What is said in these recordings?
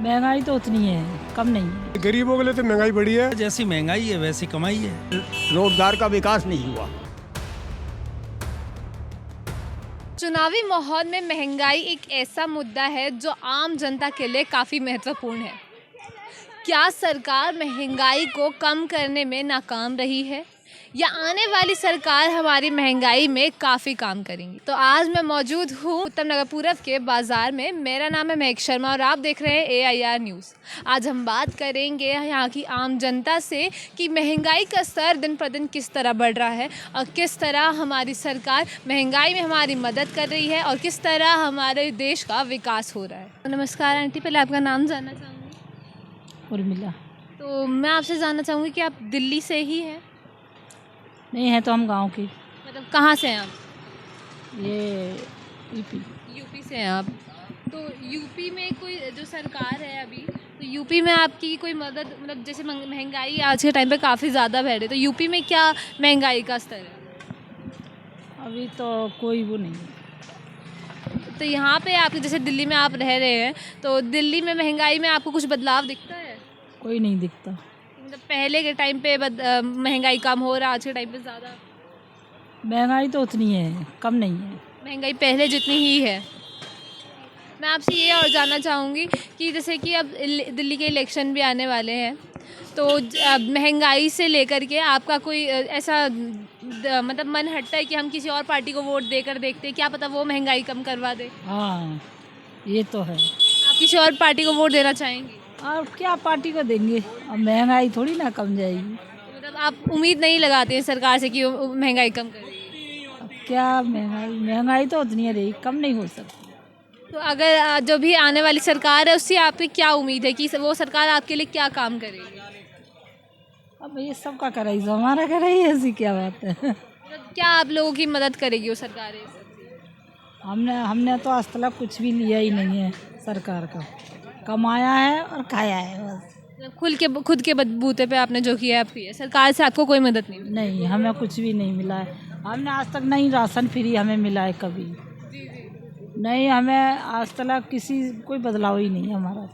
महंगाई तो उतनी है, कम नहीं है। गरीबों के लिए तो महंगाई बढ़ी है। जैसी महंगाई है वैसी कमाई है। रोजगार का विकास नहीं हुआ। चुनावी माहौल में महंगाई एक ऐसा मुद्दा है जो आम जनता के लिए काफ़ी महत्वपूर्ण है। क्या सरकार महंगाई को कम करने में नाकाम रही है या आने वाली सरकार हमारी महंगाई में काफ़ी काम करेंगी? तो आज मैं मौजूद हूँ उत्तम नगर पूरब के बाज़ार में। मेरा नाम है महक शर्मा और आप देख रहे हैं AIR न्यूज़। आज हम बात करेंगे यहाँ की आम जनता से कि महंगाई का स्तर दिन प्रतिदिन किस तरह बढ़ रहा है और किस तरह हमारी सरकार महंगाई में हमारी मदद कर रही है और किस तरह हमारे देश का विकास हो रहा है। नमस्कार आंटी, पहले आपका नाम जानना चाहूँगी। उर्मिला। तो मैं आपसे जानना चाहूँगी कि आप दिल्ली से ही हैं? नहीं है तो हम गांव की। मतलब कहाँ से हैं आप? ये यूपी से हैं आप। तो यूपी में कोई जो सरकार है अभी, तो यूपी में आपकी कोई मदद, मतलब जैसे महंगाई आज के टाइम पे काफ़ी ज़्यादा बढ़ रही है, तो यूपी में क्या महंगाई का स्तर है? अभी तो कोई वो नहीं है। तो यहाँ पे आपके जैसे दिल्ली में आप रह रहे हैं, तो दिल्ली में महंगाई में आपको कुछ बदलाव दिखता है? कोई नहीं दिखता। मतलब पहले के टाइम पे महंगाई कम हो रहा, आज के टाइम पे ज़्यादा? महंगाई तो उतनी है, कम नहीं है। महंगाई पहले जितनी ही है। मैं आपसे ये और जानना चाहूँगी कि जैसे कि अब दिल्ली के इलेक्शन भी आने वाले हैं, तो महंगाई से लेकर के आपका कोई ऐसा मतलब मन हटता है कि हम किसी और पार्टी को वोट देकर देखते हैं, क्या पता वो महंगाई कम करवा दे? हाँ, ये तो है। आप किसी और पार्टी को वोट देना चाहेंगी? और क्या पार्टी को देंगे, अब महंगाई थोड़ी ना कम जाएगी। मतलब आप उम्मीद नहीं लगाते हैं सरकार से कि वो महंगाई कम करेगी? अब क्या महंगाई तो उतनी रहेगी, कम नहीं हो सकती। तो अगर जो भी आने वाली सरकार है उससे आपकी क्या उम्मीद है कि वो सरकार आपके लिए क्या काम करेगी? अब ये सबका कराई जो हमारा कराई, ऐसी क्या बात है। मतलब क्या आप लोगों की मदद करेगी वो सरकार? हमने तो आज तक कुछ भी लिया ही नहीं है सरकार का। कमाया है और खाया है बस। खुद के बलबूते पे आपने जो किया है आप किया है, सरकार से आपको कोई मदद नहीं? नहीं, हमें कुछ भी नहीं मिला है। हमने आज तक नहीं राशन फ्री हमें मिला है कभी। नहीं, हमें आज तक कोई बदलाव ही नहीं है हमारा।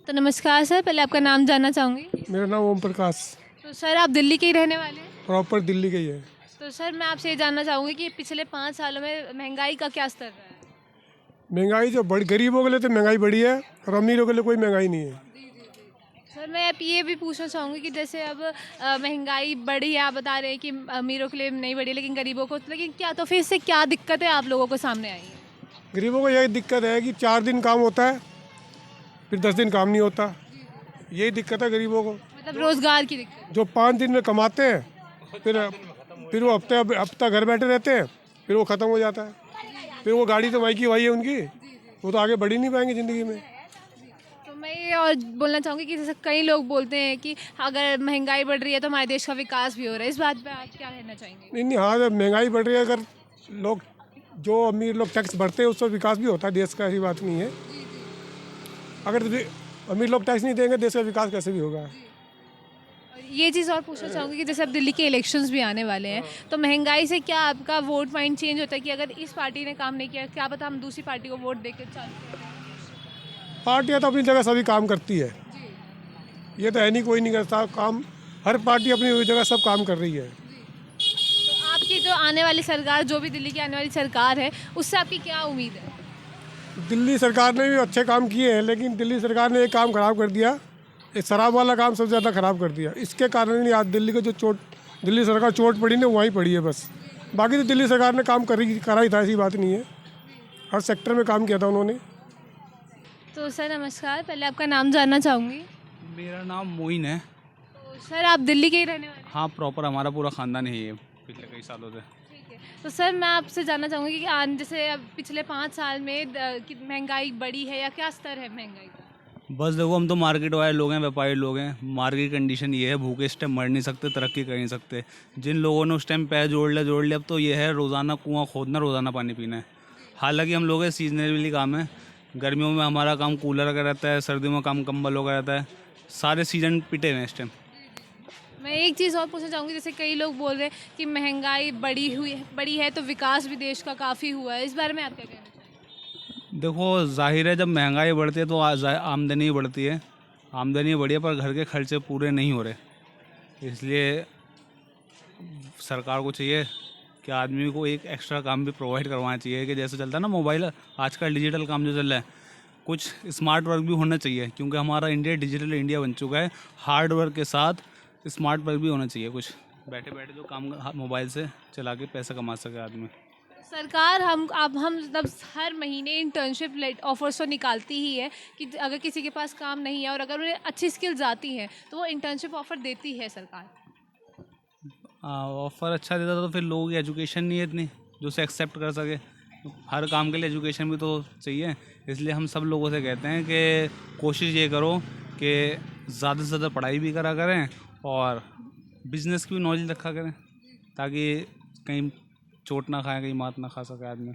तो नमस्कार सर, पहले आपका नाम जानना चाहूँगी। मेरा नाम ओम प्रकाश। तो सर आप दिल्ली के ही रहने वाले हैं? प्रॉपर दिल्ली का ही है। तो सर मैं आपसे ये जानना चाहूँगी कि पिछले 5 सालों में महंगाई का क्या स्तर रहा है? महंगाई जो गरीबों के लिए तो महंगाई बढ़ी है और अमीरों के लिए कोई महंगाई नहीं है। सर मैं अब ये भी पूछना चाहूँगी कि जैसे अब महंगाई बढ़ी है, आप बता रहे हैं कि अमीरों के लिए नहीं बढ़ी लेकिन गरीबों को, लेकिन क्या तो फिर इससे क्या दिक्कतें आप लोगों को सामने आई हैं? गरीबों को यही दिक्कत है कि 4 दिन काम होता है, फिर 10 दिन काम नहीं होता। यही दिक्कत है गरीबों को। मतलब रोज़गार की दिक्कत? जो 5 दिन में कमाते हैं फिर वो हफ्ता घर बैठे रहते हैं, फिर वो ख़त्म हो जाता है। फिर वो गाड़ी तो वही है उनकी, वो तो आगे बढ़ ही नहीं पाएंगे ज़िंदगी में। तो मैं ये और बोलना चाहूँगी कि जैसे कई लोग बोलते हैं कि अगर महंगाई बढ़ रही है तो हमारे देश का विकास भी हो रहा है, इस बात पे आप क्या कहना चाहेंगे? नहीं, हाँ, जब महंगाई बढ़ रही है, अगर लोग जो अमीर लोग टैक्स भरते हैं उससे विकास भी होता है देश का, ऐसी बात नहीं है। अगर अमीर लोग टैक्स नहीं देंगे देश का विकास कैसे भी होगा। ये चीज़ और पूछना चाहूँगी कि जैसे अब दिल्ली के इलेक्शंस भी आने वाले हैं, तो महंगाई से क्या आपका वोट पॉइंट चेंज होता है कि अगर इस पार्टी ने काम नहीं किया, क्या पता हम दूसरी पार्टी को वोट देकर चालू करें? पार्टियाँ तो अपनी जगह सभी काम करती है, ये तो है नहीं कोई नहीं करता काम। हर पार्टी अपनी जगह सब काम कर रही है। तो आपकी जो आने वाली सरकार, जो भी दिल्ली की आने वाली सरकार है, उससे आपकी क्या उम्मीद है? दिल्ली सरकार ने भी अच्छे काम किए हैं, लेकिन दिल्ली सरकार ने एक काम खराब कर दिया, एक शराब वाला काम सबसे ज़्यादा ख़राब कर दिया। इसके कारण ही आज दिल्ली को जो दिल्ली सरकार चोट पड़ी ना, वहीं पड़ी है बस। बाकी तो दिल्ली सरकार ने काम करा ही था, ऐसी बात नहीं है। हर सेक्टर में काम किया था उन्होंने। तो सर नमस्कार, पहले आपका नाम जानना चाहूँगी। मेरा नाम मोइन है। तो सर आप दिल्ली के ही रहने वाले हैं? हाँ, प्रॉपर हमारा पूरा ख़ानदान ही है पिछले कई सालों से। ठीक है। तो सर मैं आपसे जानना चाहूँगी कि जैसे अब पिछले 5 साल में महंगाई बढ़ी है या क्या स्तर है महंगाई का? बस देखो, हम तो मार्केट वाले लोग हैं, व्यापारी लोग हैं। मार्केट कंडीशन ये है, भूखे इस टाइम मर नहीं सकते, तरक्की कर नहीं सकते। जिन लोगों ने उस टाइम पैर जोड़ लिया अब तो ये है रोज़ाना कुआं खोदना, रोज़ाना पानी पीना है। हालांकि हम लोग सीजनली काम है। गर्मियों में हमारा काम कूलर का रहता है, सर्दियों में काम कंबलों का रहता है। सारे सीजन पिटे हैं इस टाइम। मैं एक चीज़ और पूछना चाहूँगी, जैसे कई लोग बोल रहे हैं कि महंगाई बढ़ी है तो विकास भी देश का काफ़ी हुआ है, इस बारे में आप क्या कहना चाहेंगे? देखो जाहिर है जब महंगाई बढ़ती है तो आमदनी ही बढ़ती है, आमदनी बढ़ी है पर घर के खर्चे पूरे नहीं हो रहे। इसलिए सरकार को चाहिए कि आदमी को एक एक्स्ट्रा काम भी प्रोवाइड करवाना चाहिए, कि जैसे चलता है ना मोबाइल, आजकल डिजिटल काम जो चल रहा है, कुछ स्मार्ट वर्क भी होना चाहिए, क्योंकि हमारा इंडिया डिजिटल इंडिया बन चुका है। हार्ड वर्क के साथ स्मार्ट वर्क भी होना चाहिए, कुछ बैठे बैठे जो काम मोबाइल से चला के पैसा कमा सके आदमी। सरकार हम मतलब हर महीने इंटर्नशिप ऑफर्स तो निकालती ही है कि अगर किसी के पास काम नहीं है और अगर उन्हें अच्छी स्किल्स आती हैं तो वो इंटर्नशिप ऑफर देती है सरकार। ऑफ़र अच्छा देता तो फिर लोगों की एजुकेशन नहीं है इतनी जो उसे एक्सेप्ट कर सके। हर काम के लिए एजुकेशन भी तो चाहिए, इसलिए हम सब लोगों से कहते हैं कि कोशिश ये करो कि ज़्यादा से ज़्यादा पढ़ाई भी करा करें और बिज़नेस की भी नॉलेज रखा करें, ताकि कहीं चोट ना खाए, कहीं मात ना खा सके आदमी।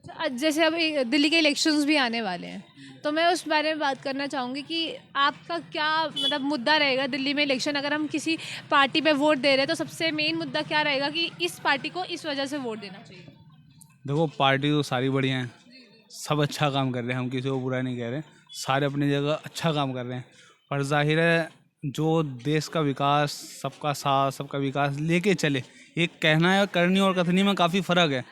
अच्छा, जैसे अब दिल्ली के इलेक्शंस भी आने वाले हैं तो मैं उस बारे में बात करना चाहूँगी कि आपका क्या मतलब मुद्दा रहेगा दिल्ली में इलेक्शन, अगर हम किसी पार्टी पे वोट दे रहे हैं तो सबसे मेन मुद्दा क्या रहेगा कि इस पार्टी को इस वजह से वोट देना चाहिए? देखो पार्टी तो सारी बढ़िया हैं, सब अच्छा काम कर रहे हैं, हम किसी को बुरा नहीं कह रहे, सारे अपनी जगह अच्छा काम कर रहे हैं, पर जाहिर है जो देश का विकास, सबका साथ, सबका विकास लेके चले, एक कहना है करनी और कथनी में काफ़ी फ़र्क है।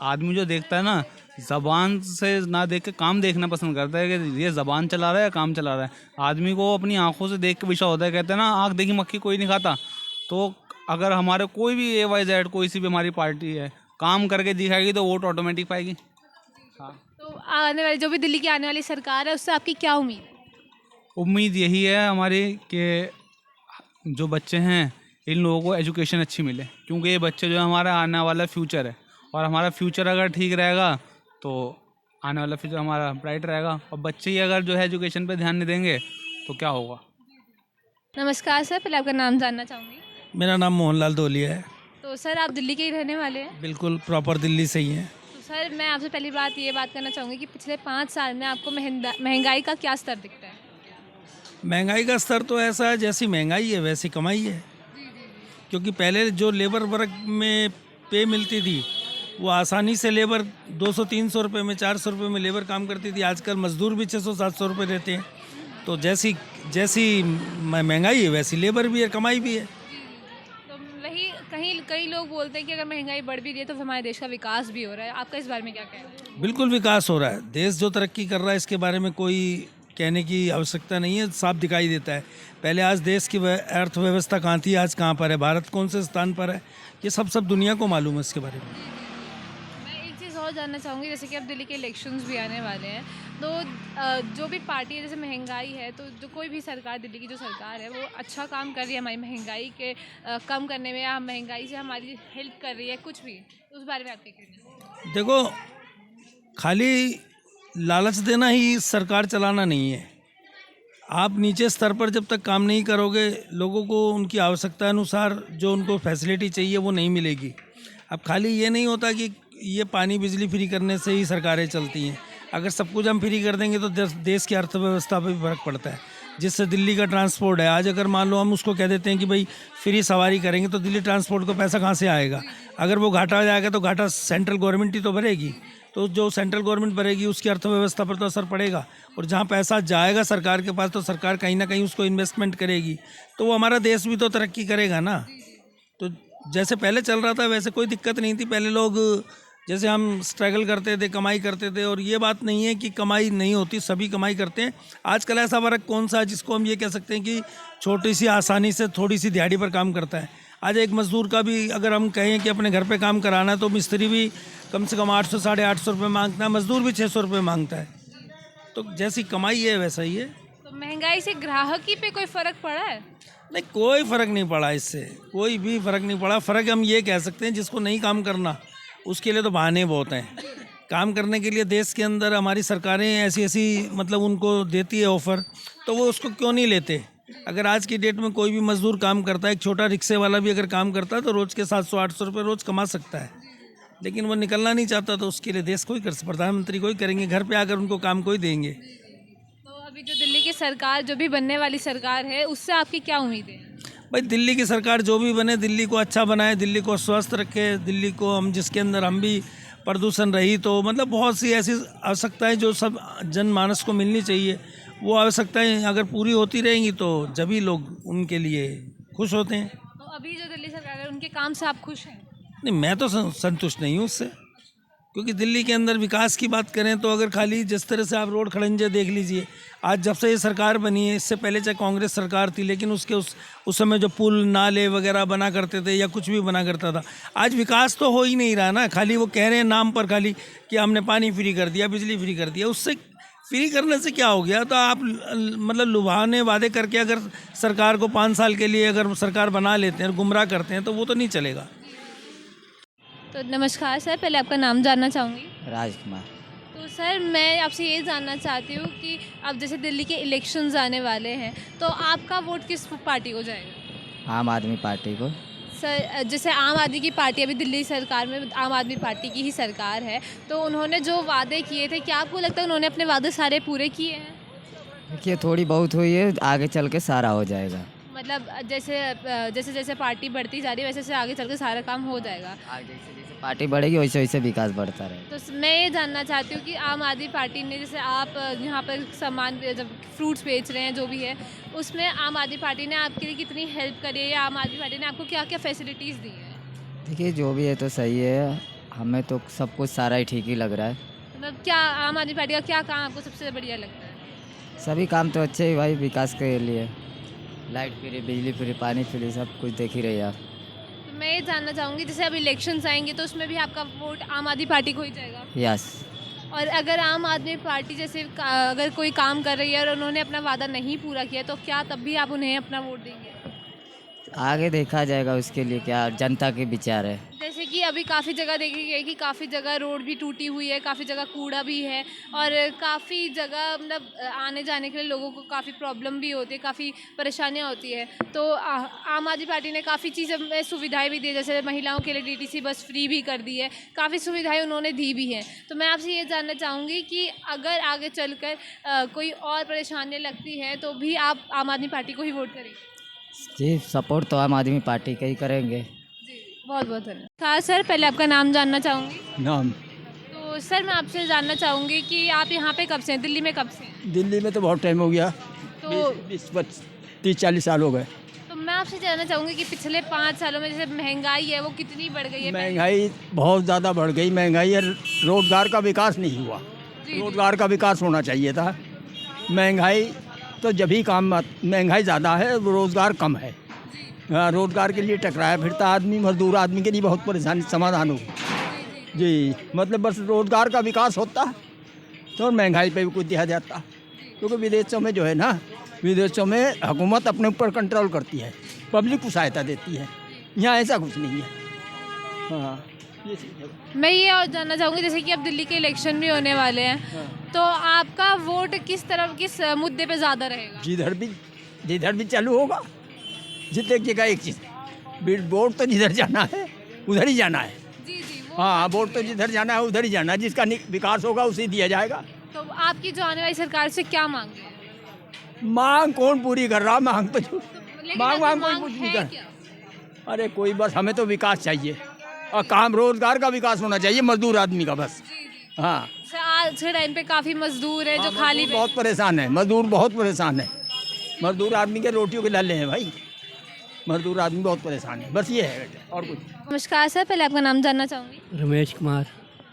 आदमी जो देखता है ना, ज़बान से ना देख के काम देखना पसंद करता है कि ये ज़बान चला रहा है या काम चला रहा है। आदमी को अपनी आंखों से देख के विश्वास होता है, कहते हैं ना आंख देखी मक्खी कोई नहीं खाता। तो अगर हमारे कोई भी AYZ कोई सी भी हमारी पार्टी है काम करके दिखाएगी तो वोट ऑटोमेटिक पाएगी। हाँ, तो आने वाली जो भी दिल्ली की आने वाली सरकार है उससे आपकी क्या उम्मीद है? उम्मीद यही है हमारी कि जो बच्चे हैं इन लोगों को एजुकेशन अच्छी मिले, क्योंकि ये बच्चे जो है हमारा आने वाला फ्यूचर है, और हमारा फ्यूचर अगर ठीक रहेगा तो आने वाला फ्यूचर हमारा ब्राइट रहेगा। और बच्चे ही अगर जो है एजुकेशन पे ध्यान नहीं देंगे तो क्या होगा। नमस्कार सर, पहले आपका नाम जानना चाहूँगी। मेरा नाम मोहनलाल धोलिया है। तो सर आप दिल्ली के ही रहने वाले हैं? बिल्कुल प्रॉपर दिल्ली से ही है। तो सर मैं आपसे पहली बात ये बात करना चाहूँगी कि पिछले 5 साल में आपको महंगाई का क्या स्तर दिखता है? महंगाई का स्तर तो ऐसा है, जैसी महंगाई है वैसी कमाई है, क्योंकि पहले जो लेबर वर्क में पे मिलती थी वो आसानी से लेबर 200-300 रुपये में, 400 रुपये में लेबर काम करती थी। आजकल मजदूर भी 600-700 रुपये देते हैं। तो जैसी जैसी महंगाई है वैसी लेबर भी है, कमाई भी है। तो वही कई लोग बोलते हैं कि अगर महंगाई बढ़ भी रही है तो हमारे देश का विकास भी हो रहा है, आपका इस बारे में क्या कहना है? बिल्कुल विकास हो रहा है, देश जो तरक्की कर रहा है इसके बारे में कोई कहने की आवश्यकता नहीं है, साफ दिखाई देता है। पहले आज देश की अर्थव्यवस्था कहाँ थी, आज कहाँ पर है, भारत कौन से स्थान पर है, ये सब दुनिया को मालूम है इसके बारे में। मैं एक चीज़ और जानना चाहूँगी, जैसे कि अब दिल्ली के इलेक्शंस भी आने वाले हैं तो जो भी पार्टी है, जैसे महंगाई है तो जो कोई भी सरकार, दिल्ली की जो सरकार है वो अच्छा काम कर रही है हमारी महंगाई के कम करने में, या महंगाई से हमारी हेल्प कर रही है कुछ भी, तो उस बारे में आप क्या कहते हैं? देखो खाली लालच देना ही सरकार चलाना नहीं है। आप नीचे स्तर पर जब तक काम नहीं करोगे, लोगों को उनकी आवश्यकता अनुसार जो उनको फैसिलिटी चाहिए वो नहीं मिलेगी। अब खाली ये नहीं होता कि ये पानी बिजली फ्री करने से ही सरकारें चलती हैं। अगर सब कुछ हम फ्री कर देंगे तो देश की अर्थव्यवस्था पर भी फर्क पड़ता है। जिससे दिल्ली का ट्रांसपोर्ट है, आज अगर मान लो हम उसको कह देते हैं कि भाई फ्री सवारी करेंगे तो दिल्ली ट्रांसपोर्ट को पैसा कहाँ से आएगा? अगर वो घाटा आ जाएगा तो घाटा सेंट्रल गवर्नमेंट ही तो भरेगी। तो जो सेंट्रल गवर्नमेंट भरेगी उसकी अर्थव्यवस्था पर तो असर पड़ेगा, और जहाँ पैसा जाएगा सरकार के पास तो सरकार कहीं ना कहीं उसको इन्वेस्टमेंट करेगी, तो वो हमारा देश भी तो तरक्की करेगा ना। तो जैसे पहले चल रहा था वैसे कोई दिक्कत नहीं थी। पहले लोग जैसे हम स्ट्रगल करते थे, कमाई करते थे, और ये बात नहीं है कि कमाई नहीं होती, सभी कमाई करते हैं। आजकल ऐसा वर्ग कौन सा है जिसको हम ये कह सकते हैं कि छोटी सी आसानी से थोड़ी सी दिहाड़ी पर काम करता है? आज एक मजदूर का भी अगर हम कहें कि अपने घर पे काम कराना है तो मिस्त्री भी कम से कम 800-850 रुपये मांगता है, मजदूर भी 600 रुपये मांगता है। तो जैसी कमाई है वैसा ही है। तो महंगाई से ग्राहकी पे कोई फ़र्क पड़ा है? नहीं, कोई फ़र्क नहीं पड़ा, इससे कोई भी फ़र्क नहीं पड़ा। फ़र्क हम ये कह सकते हैं जिसको नहीं काम करना उसके लिए तो बहाने बहुत हैं। काम करने के लिए देश के अंदर हमारी सरकारें ऐसी मतलब उनको देती है ऑफ़र, तो वो उसको क्यों नहीं लेते? अगर आज की डेट में कोई भी मजदूर काम करता है, एक छोटा रिक्शे वाला भी अगर काम करता है तो रोज़ के 700-800 रुपये रोज़ कमा सकता है, लेकिन वो निकलना नहीं चाहता, तो उसके लिए देश कोई कर, प्रधानमंत्री कोई करेंगे, घर पे आकर उनको काम कोई देंगे। तो अभी जो दिल्ली की सरकार, जो भी बनने वाली सरकार है, उससे आपकी क्या उम्मीद है? भाई दिल्ली की सरकार जो भी बने, दिल्ली को अच्छा बनाए, दिल्ली को स्वस्थ रखे, दिल्ली को हम जिसके अंदर हम भी प्रदूषण रहित हो, मतलब बहुत सी ऐसी आवश्यकताएं जो सब जनमानस को मिलनी चाहिए, वो आवश्यकताएं अगर पूरी होती रहेंगी तो जब ही लोग उनके लिए खुश होते हैं। तो अभी जो दिल्ली सरकार है उनके काम से आप खुश हैं? नहीं, मैं तो संतुष्ट नहीं हूँ उससे, क्योंकि दिल्ली के अंदर विकास की बात करें तो अगर खाली जिस तरह से आप रोड खड़ंजे देख लीजिए, आज जब से ये सरकार बनी है, इससे पहले चाहे कांग्रेस सरकार थी, लेकिन उसके उस समय जो पुल नाले वगैरह बना करते थे या कुछ भी बना करता था, आज विकास तो हो ही नहीं रहा ना। खाली वो कह रहे हैं नाम पर खाली कि हमने पानी फ्री कर दिया, बिजली फ्री कर दिया। उससे फ्री करने से क्या हो गया? तो आप मतलब लुभावने वादे करके अगर सरकार को 5 साल के लिए अगर सरकार बना लेते हैं, गुमराह करते हैं, तो वो तो नहीं चलेगा। तो नमस्कार सर, पहले आपका नाम जानना चाहूँगी। राजकुमार। तो सर मैं आपसे ये जानना चाहती हूँ कि अब जैसे दिल्ली के इलेक्शंस आने वाले हैं, तो आपका वोट किस पार्टी को जाएगा? आम आदमी पार्टी को। सर जैसे आम आदमी की पार्टी, अभी दिल्ली सरकार में आम आदमी पार्टी की ही सरकार है, तो उन्होंने जो वादे किए थे, क्या आपको लगता है उन्होंने अपने वादे सारे पूरे किए हैं? देखिए थोड़ी बहुत हुई है, आगे चल के सारा हो जाएगा। मतलब जैसे जैसे पार्टी बढ़ती जा रही है वैसे वैसे आगे चल के सारा काम हो जाएगा। आगे जैसे जैसे पार्टी बढ़ेगी वैसे वैसे विकास बढ़ता रहेगा। तो मैं ये जानना चाहती हूँ कि आम आदमी पार्टी ने, जैसे आप यहाँ पर सामान जब फ्रूट्स बेच रहे हैं जो भी है, उसमें आम आदमी पार्टी ने आपके लिए कितनी हेल्प करी है, या आम आदमी पार्टी ने आपको क्या क्या फैसिलिटीज़ दी हैं? देखिए जो भी है तो सही है, हमें तो सब कुछ सारा ही ठीक ही लग रहा है। मतलब क्या आम आदमी पार्टी का क्या काम आपको सबसे बढ़िया लगता है? सभी काम तो अच्छे ही भाई, विकास के लिए लाइट फ्री, बिजली फ्री, पानी फ्री, सब कुछ देख ही रहे आप। तो मैं ये जानना चाहूँगी, जैसे अब इलेक्शंस आएंगे तो उसमें भी आपका वोट आम आदमी पार्टी को ही जाएगा? यस। और अगर आम आदमी पार्टी जैसे अगर कोई काम कर रही है और उन्होंने अपना वादा नहीं पूरा किया, तो क्या तब भी आप उन्हें अपना वोट देंगे? आगे देखा जाएगा, उसके लिए क्या जनता के विचार है। जैसे कि अभी काफ़ी जगह देखी गई कि काफ़ी जगह रोड भी टूटी हुई है, काफ़ी जगह कूड़ा भी है, और काफ़ी जगह मतलब आने जाने के लिए लोगों को काफ़ी प्रॉब्लम भी होती है, काफ़ी परेशानियां होती है। तो आम आदमी पार्टी ने काफ़ी चीज़ें में सुविधाएं भी दी, जैसे महिलाओं के लिए डीटीसी बस फ्री भी कर दी है, काफ़ी सुविधाएं उन्होंने दी भी हैं। तो मैं आपसे ये जानना चाहूँगी कि अगर आगे चलकर कोई और परेशानियाँ लगती हैं तो भी आप आम आदमी पार्टी को ही वोट करेंगे? जी, सपोर्ट तो आम आदमी पार्टी का ही करेंगे। बहुत बहुत धन्यवाद। हाँ सर, पहले आपका नाम जानना चाहूँगी। नाम तो सर मैं आपसे जानना चाहूँगी कि आप यहाँ पे कब से हैं, दिल्ली में कब से हैं? दिल्ली में तो बहुत टाइम हो गया, तो 30-40 साल हो गए। तो मैं आपसे जानना चाहूँगी कि पिछले 5 सालों में जैसे महंगाई है वो कितनी बढ़ गई है? महंगाई बहुत ज़्यादा बढ़ गई, महंगाई है, रोज़गार का विकास नहीं हुआ। रोज़गार का विकास होना चाहिए था। महंगाई तो जब ही काम, महंगाई ज़्यादा है, रोज़गार कम है। रोज़गार के लिए टकराया फिरता आदमी, मजदूर आदमी के लिए बहुत परेशानी समाधान हो जी। मतलब बस रोज़गार का विकास होता तो महंगाई पे भी कुछ दिया जाता, क्योंकि विदेशों में जो है ना, विदेशों में हुकूमत अपने ऊपर कंट्रोल करती है, पब्लिक को सहायता देती है। यहाँ ऐसा कुछ नहीं है। हाँ, ये चीज़ है। मैं ये और जानना चाहूँगी, जैसे कि अब दिल्ली के इलेक्शन भी होने वाले हैं, तो आपका वोट किस तरफ, किस मुद्दे पे ज़्यादा रहेगा? जिधर भी चालू होगा, जितने जगह एक चीज़, वोट तो जिधर जाना है उधर ही जाना है। जी जी, वो हाँ, वोट तो जिधर जाना है उधर ही जाना है, जिसका विकास होगा उसे दिया जाएगा। तो आपकी जो आने वाली सरकार से क्या मांगे हैं? मांग कौन पूरी कर रहा? मांग तो लेकिन मांग आपकी कोई मांग कुछ नहीं है कर। क्या? अरे कोई, बस हमें तो विकास चाहिए और काम, रोजगार का विकास होना चाहिए, मजदूर आदमी का बस। हाँ, सर आज के टाइम पे काफ़ी मजदूर है जो खाली मजदूर बहुत परेशान है, मजदूर बहुत परेशान है। मजदूर आदमी के रोटियों के लाले हैं भाई, मजदूर आदमी बहुत परेशान है, बस ये है और कुछ। नमस्कार सर, पहले आपका नाम जानना चाहूँगी। रमेश कुमार।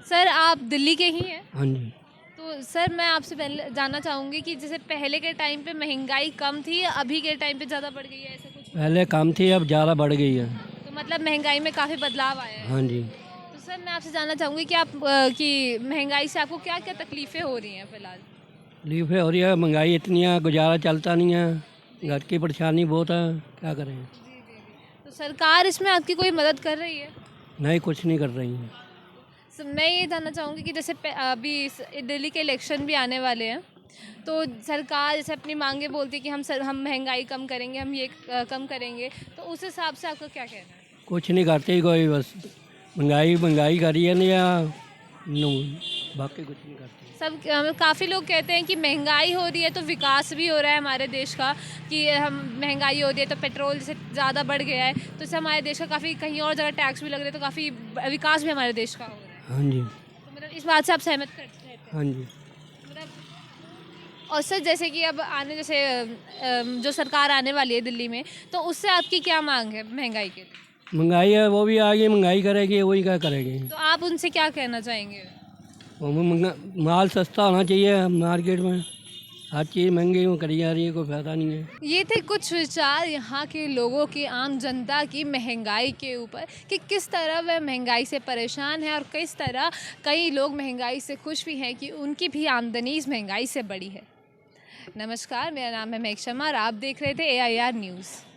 सर आप दिल्ली के ही हैं? हाँ जी। तो सर मैं आपसे पहले जानना चाहूँगी कि जैसे पहले के टाइम पे महंगाई कम थी या अभी के टाइम पे ज़्यादा बढ़ गई है, ऐसा कुछ? पहले कम थी, अब ज़्यादा बढ़ गई है। तो मतलब महंगाई में काफ़ी बदलाव आया है। हाँ जी। तो सर मैं आपसे जानना चाहूँगी कि आप कि महंगाई से आपको क्या क्या तकलीफ़ें हो रही हैं फ़िलहाल? तकलीफें हो रही है, महंगाई इतनी है, गुजारा चलता नहीं है, घर की परेशानी बहुत है, क्या करें। तो सरकार इसमें आपकी कोई मदद कर रही है? नहीं, कुछ नहीं कर रही है। मैं ये जानना चाहूँगी कि जैसे अभी दिल्ली के इलेक्शन भी आने वाले हैं, तो सरकार जैसे अपनी मांगे बोलती है कि हम महंगाई कम करेंगे, हम ये कम करेंगे, तो उस हिसाब से आपका क्या कहना है? कुछ नहीं करती कोई, बस महंगाई करी है नहीं, बाकी कुछ नहीं करती। सब काफ़ी लोग कहते हैं कि महंगाई हो रही है तो विकास भी हो रहा है हमारे देश का, कि हम महंगाई हो रही है तो पेट्रोल जैसे ज़्यादा बढ़ गया है, तो इससे हमारे देश का काफ़ी, कहीं और जगह टैक्स भी लग रहे हैं, तो काफ़ी विकास भी हमारे देश का हो रहा है। हाँ जी, तो मतलब इस बात से आप सहमत करते हैं? हाँ जी। और सर जैसे कि अब आने जैसे जो सरकार आने वाली है दिल्ली में, तो उससे आपकी क्या मांग है महंगाई के लिए? महंगाई है, वो भी आगे महंगाई करेगी, वही क्या करेगी। तो आप उनसे क्या कहना चाहेंगे? वो माल सस्ता होना चाहिए मार्केट में, हर चीज़ महंगी करी जा रही है, कोई फायदा नहीं है। ये थे कुछ विचार यहाँ के लोगों की, आम जनता की महंगाई के ऊपर कि किस तरह वह महंगाई से परेशान है और किस तरह कई लोग महंगाई से खुश भी हैं कि उनकी भी आमदनी इस महंगाई से बड़ी है। नमस्कार, मेरा नाम है मेघ शर्मा और आप देख रहे थे AIR न्यूज़।